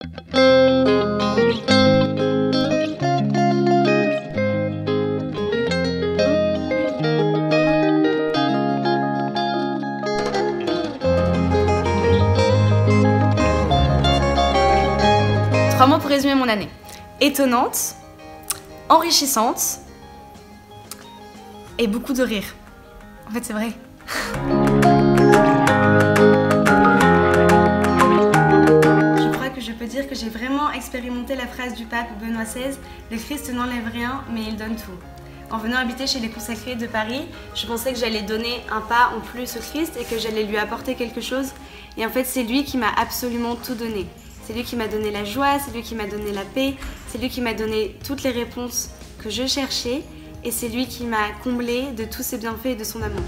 Trois mots pour résumer mon année. Étonnante, enrichissante et beaucoup de rire. En fait, c'est vrai. Je crois que je peux dire que j'ai vraiment expérimenté la phrase du pape Benoît XVI « Le Christ n'enlève rien, mais il donne tout ». En venant habiter chez les consacrés de Paris, je pensais que j'allais donner un pas en plus au Christ et que j'allais lui apporter quelque chose. Et en fait, c'est lui qui m'a absolument tout donné. C'est lui qui m'a donné la joie, c'est lui qui m'a donné la paix, c'est lui qui m'a donné toutes les réponses que je cherchais et c'est lui qui m'a comblée de tous ses bienfaits et de son amour.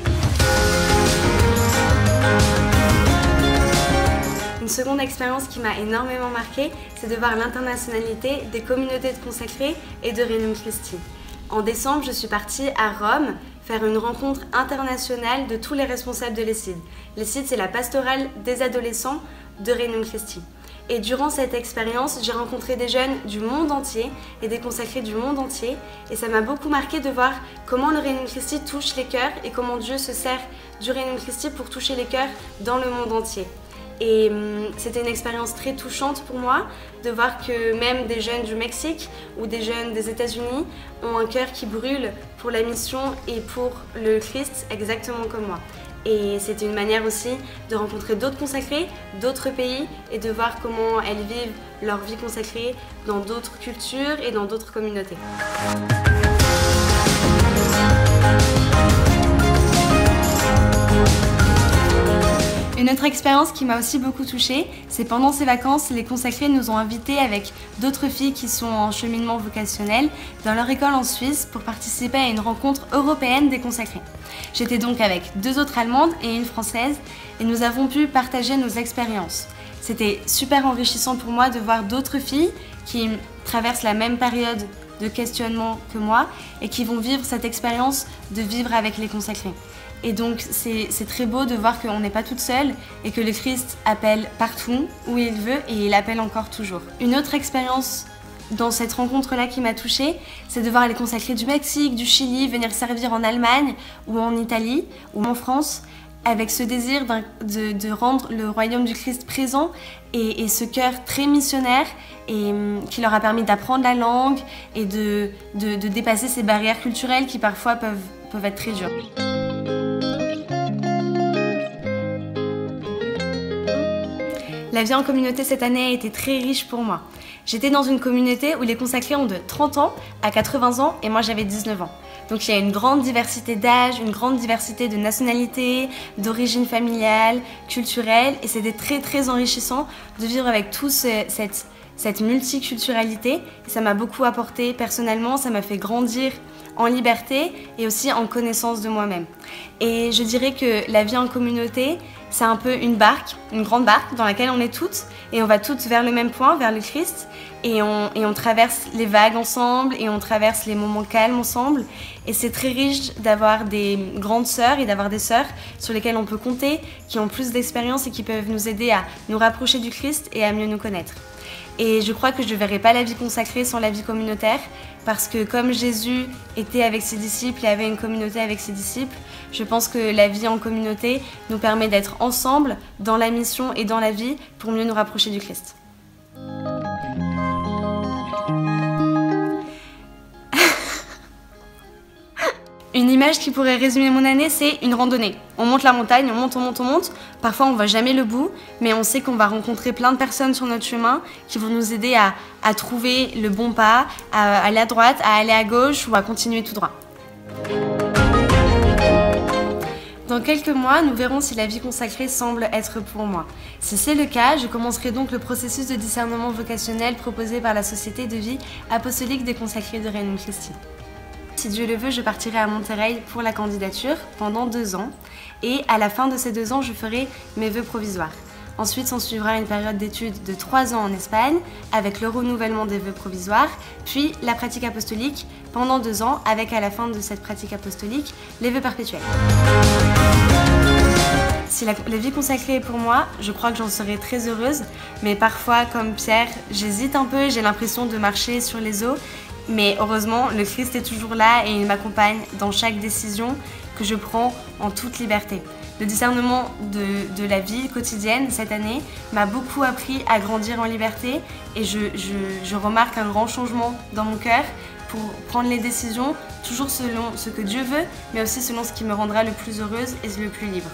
Une seconde expérience qui m'a énormément marquée, c'est de voir l'internationalité des communautés de consacrés et de Regnum Christi. En décembre, je suis partie à Rome faire une rencontre internationale de tous les responsables de l'ESID. L'ESID, c'est la pastorale des adolescents de Regnum Christi. Et durant cette expérience, j'ai rencontré des jeunes du monde entier et des consacrés du monde entier. Et ça m'a beaucoup marqué de voir comment le Regnum Christi touche les cœurs et comment Dieu se sert du Regnum Christi pour toucher les cœurs dans le monde entier. Et c'était une expérience très touchante pour moi de voir que même des jeunes du Mexique ou des jeunes des États-Unis ont un cœur qui brûle pour la mission et pour le Christ exactement comme moi. Et c'était une manière aussi de rencontrer d'autres consacrés, d'autres pays et de voir comment elles vivent leur vie consacrée dans d'autres cultures et dans d'autres communautés. Une autre expérience qui m'a aussi beaucoup touchée, c'est pendant ces vacances, les consacrés nous ont invités avec d'autres filles qui sont en cheminement vocationnel dans leur école en Suisse pour participer à une rencontre européenne des consacrés. J'étais donc avec 2 autres Allemandes et une Française et nous avons pu partager nos expériences. C'était super enrichissant pour moi de voir d'autres filles qui traversent la même période de questionnement que moi et qui vont vivre cette expérience de vivre avec les consacrés. Et donc c'est très beau de voir qu'on n'est pas toute seule et que le Christ appelle partout où il veut et il appelle encore toujours. Une autre expérience dans cette rencontre-là qui m'a touchée, c'est de voir les consacrés du Mexique, du Chili venir servir en Allemagne ou en Italie ou en France avec ce désir de rendre le royaume du Christ présent et ce cœur très missionnaire et qui leur a permis d'apprendre la langue et de dépasser ces barrières culturelles qui parfois peuvent être très dures. La vie en communauté cette année a été très riche pour moi. J'étais dans une communauté où les consacrés ont de 30 ans à 80 ans et moi j'avais 19 ans. Donc il y a une grande diversité d'âge, une grande diversité de nationalités, d'origine familiale, culturelle et c'était très enrichissant de vivre avec tous cette multiculturalité. Et ça m'a beaucoup apporté personnellement, ça m'a fait grandir en liberté et aussi en connaissance de moi-même. Et je dirais que la vie en communauté, c'est un peu une barque, une grande barque dans laquelle on est toutes et on va toutes vers le même point, vers le Christ et on traverse les vagues ensemble et on traverse les moments calmes ensemble et c'est très riche d'avoir des grandes sœurs et d'avoir des sœurs sur lesquelles on peut compter, qui ont plus d'expérience et qui peuvent nous aider à nous rapprocher du Christ et à mieux nous connaître. Et je crois que je ne verrai pas la vie consacrée sans la vie communautaire parce que comme Jésus était avec ses disciples et avait une communauté avec ses disciples, je pense que la vie en communauté nous permet d'être ensemble dans la mission et dans la vie pour mieux nous rapprocher du Christ. Une image qui pourrait résumer mon année, c'est une randonnée. On monte la montagne, on monte. Parfois, on ne voit jamais le bout, mais on sait qu'on va rencontrer plein de personnes sur notre chemin qui vont nous aider à trouver le bon pas, à aller à droite, à aller à gauche ou à continuer tout droit. Dans quelques mois, nous verrons si la vie consacrée semble être pour moi. Si c'est le cas, je commencerai donc le processus de discernement vocationnel proposé par la Société de vie apostolique des consacrés de Regnum Christi. Si Dieu le veut, je partirai à Monterrey pour la candidature pendant 2 ans et à la fin de ces 2 ans, je ferai mes vœux provisoires. Ensuite, s'en suivra une période d'études de 3 ans en Espagne avec le renouvellement des vœux provisoires, puis la pratique apostolique pendant 2 ans avec à la fin de cette pratique apostolique les vœux perpétuels. Si la vie consacrée est pour moi, je crois que j'en serais très heureuse, mais parfois, comme Pierre, j'hésite un peu, j'ai l'impression de marcher sur les eaux, mais heureusement, le Christ est toujours là et il m'accompagne dans chaque décision que je prends en toute liberté. Le discernement de la vie quotidienne cette année m'a beaucoup appris à grandir en liberté et je remarque un grand changement dans mon cœur pour prendre les décisions toujours selon ce que Dieu veut, mais aussi selon ce qui me rendra le plus heureuse et le plus libre.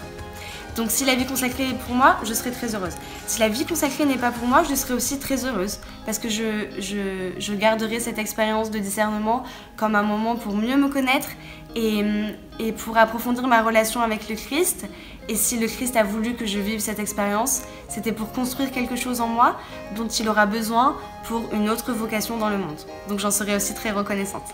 Donc si la vie consacrée est pour moi, je serai très heureuse. Si la vie consacrée n'est pas pour moi, je serai aussi très heureuse parce que je garderai cette expérience de discernement comme un moment pour mieux me connaître et pour approfondir ma relation avec le Christ. Et si le Christ a voulu que je vive cette expérience, c'était pour construire quelque chose en moi dont il aura besoin pour une autre vocation dans le monde. Donc j'en serai aussi très reconnaissante.